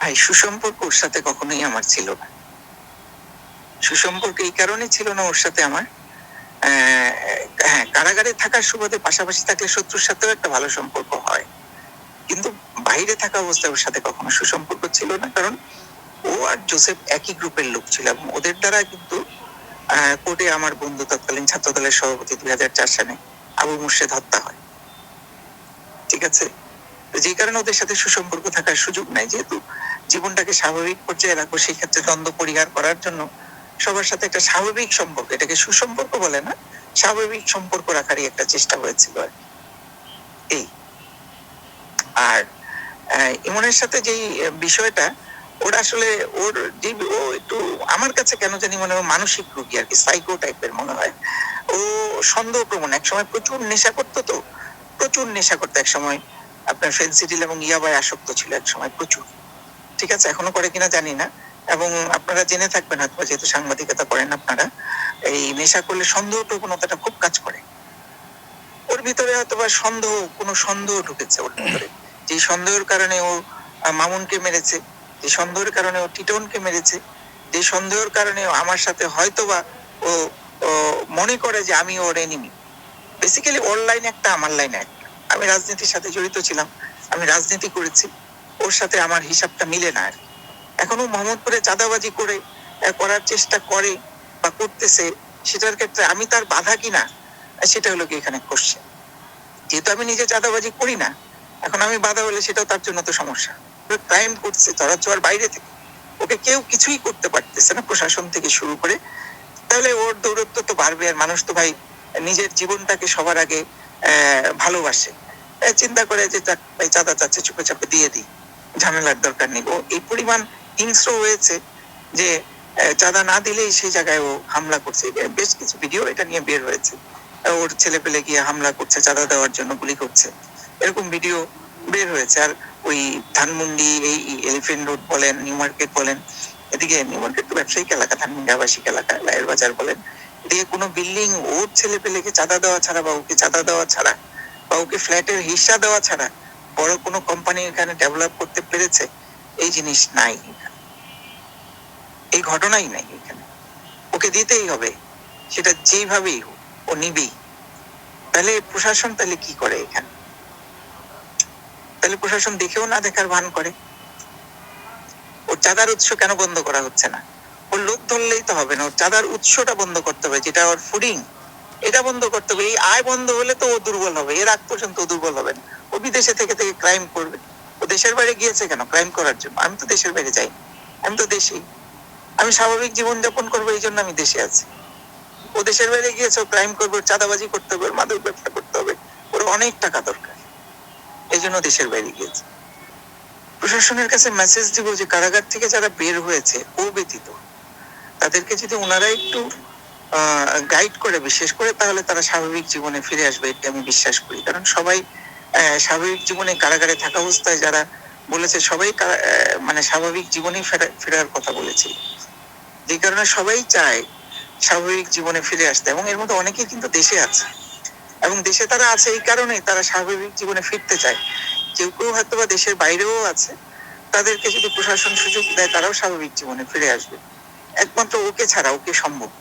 ভাই সুসম্পর্ক ওর সাথে কখনোই আমার ছিল না। সুসম্পর্ক এই কারণে ছিল না ওর সাথে আমার, হ্যাঁ, কারাগারে থাকার সুবাদে পাশাপাশি থাকলে শত্রুর সাথেও একটা ভালো সম্পর্ক হয়, কিন্তু বাইরে থাকা অবস্থায় ওর সাথে কখনো সুসম্পর্ক ছিল না। কারণ ও আর জোসেফ একই গ্রুপের লোক ছিল এবং ওদের দ্বারা কিন্তু কোর্টে আমার বন্ধু তৎকালীন ছাত্র দলের সভাপতি 2004 সালে আবু মুর্শেদ হত্যা হয়। ঠিক আছে, যে কারণে ওদের সাথে সুসম্পর্ক থাকার সুযোগ নাই। যেহেতু জীবনটাকে স্বাভাবিক পর্যায়ে রাখবো, সেই ক্ষেত্রে দ্বন্দ্ব পরিহার করার জন্য সবার সাথে একটা স্বাভাবিক সম্পর্ক, এটাকে সুসম্পর্ক বলে না, স্বাভাবিক সম্পর্ক রাখারই একটা চেষ্টা হয়েছিল আর এই। আর ইমনের সাথে যেই বিষয়টা, ওরা আসলে ওর যে ও একটু আমার কাছে কেন জানি মনে হয় মানসিক রোগী আর কি, সাইকো টাইপের মনে হয়। ও সন্দেহ প্রবণ, একসময় প্রচুর নেশা করতো, তো প্রচুর নেশা করতো এক সময়। আপনার ফেন্সিডিল এবং ইয়াবায় আসক্ত ছিল এক সময় প্রচুর। ঠিক আছে, এখনো করে কিনা জানি না। এবং আপনারা জেনে থাকবেন হয়তো, যেহেতু সাংবাদিকতা করেন আপনারা, এই নেশা করলে সন্দেহ প্রবণতাটা খুব কাজ করে ওর ভিতরে। হয়তো বা কোনো সন্দেহ ঢুকেছে ওর ভিতরে, যে সন্দেহের কারণে ও মামুনকে মেরেছে, যে সন্দেহের কারণে ও টিটনকে মেরেছে, যে সন্দেহের কারণে আমার সাথে হয়তোবা ও মনে করে যে আমি ওর এনিমি। বেসিক্যালি ওর লাইন একটা, আমার লাইন একটা। আমি রাজনীতির সাথে জড়িত ছিলাম, আমি রাজনীতি করেছি, ওর সাথে আমার হিসাবটা মিলে না আর। এখনো মোহাম্মদপুরে চাঁদাবাজি করার চেষ্টা করে বা করতেছে, সেটার ক্ষেত্রে আমি তার বাধা কিনা, সেটা হলো কি এখানে কোশ্চেন। যেহেতু আমি নিজে চাঁদাবাজি করি না, এখন আমি বাধা হলে সেটাও তার জন্য তো সমস্যা। ক্রাইম করছে ধরাছোঁয়ার বাইরে থেকে, ওকে কেউ কিছুই করতে পারতেছে না, প্রশাসন থেকে শুরু করে। তাহলে ওর দৌরত্ব তো বাড়বে। আর মানুষ তো ভাই নিজের জীবনটাকে সবার আগে ভালোবাসে, চিন্তা করে যে ভাই চাঁদা চাচ্ছে, চুপে চাপে দিয়ে দিই, ঝামেলার দরকার নেই। ও এই পরিমাণ হিংস্র হয়েছে যে চাঁদা না দিলেই সেই জায়গায় ও হামলা করছে। বেশ কিছু ভিডিও এটা নিয়ে বের হয়েছে, ওর ছেলে পেলে গিয়ে হামলা করছে, চাঁদা দেওয়ার জন্য গুলি করছে, এরকম ভিডিও বের হয়েছে। আর ওই ধানমন্ডি, এই এলিফেন্ট রোড বলেন, নিউ মার্কেট বলেন, এদিকে নিউ মার্কেট তো ব্যবসায়িক এলাকা, ধানমন্ডি আবাসিক এলাকা, লায়ের বাজার বলেন, এদিকে কোনো বিল্ডিং ওর ছেলে পেলেকে চাঁদা দেওয়া ছাড়া বা ওকে চাঁদা দেওয়া ছাড়া বা ওকে ফ্ল্যাটের হিস্সা দেওয়া ছাড়া বড় কোনো কোম্পানি এখানে ডেভেলপ করতে পেরেছে, এই জিনিস নাই এখানে, এই ঘটনাই নাই এখানে। ওকে দিতেই হবে, সেটা যেইভাবেই হোক ও নিবেই। তাহলে প্রশাসন তাহলে কি করে এখানে? তাহলে প্রশাসন দেখেও না দেখার ভান করে। ওর চাঁদার উৎস কেন বন্ধ করা হচ্ছে না? ওর লোক ধরলেই তো হবে না, ওর চাঁদার উৎসটা বন্ধ করতে হবে, যেটা ওর ফুডিং, এটা বন্ধ করতে হবে। এই আয় বন্ধ হলে তো ও দুর্বল হবে, এর আগ পর্যন্ত ও দুর্বল হবে না। ও বিদেশে থেকে থেকে ক্রাইম করবে। ও দেশের বাইরে গিয়েছে কেন? ক্রাইম করার জন্য। আমি তো দেশের বাইরে যাই, আমি তো দেশেই, আমি স্বাভাবিক জীবন যাপন করবো, এই জন্য আমি দেশে আছি। ও দেশের বাইরে গিয়েছে, ও ক্রাইম করবে, চাঁদাবাজি করতে হবে, মাদক ব্যবসা করতে হবে, ওর অনেক টাকা দরকার, এই জন্য দেশের বাইরে গিয়েছে। প্রশাসনের কাছে মেসেজ দিব যে কারাগার থেকে যারা বের হয়েছে ও ব্যতীত তাদেরকে যদি ওনারা একটু গাইড করে, বিশেষ করে, তাহলে তারা স্বাভাবিক জীবনে ফিরে আসবে, এটা আমি বিশ্বাস করি। কারণ সবাই স্বাভাবিক জীবনে কারাগারে থাকা অবস্থায় যারা বলেছে, সবাই মানে স্বাভাবিক জীবনেই ফেরার কথা বলেছে, যে কারণে সবাই চায় স্বাভাবিক জীবনে ফিরে আসতে। এবং এর মধ্যে অনেকেই কিন্তু দেশে আছে, এবং দেশে তারা আছে এই কারণে তারা স্বাভাবিক জীবনে ফিরতে চায়। কেউ কেউ হয়তো বা দেশের বাইরেও আছে, তাদেরকে যদি প্রশাসন সুযোগ দেয় তারাও স্বাভাবিক জীবনে ফিরে আসবে। একমাত্র ওকে ছাড়া, ওকে সম্ভব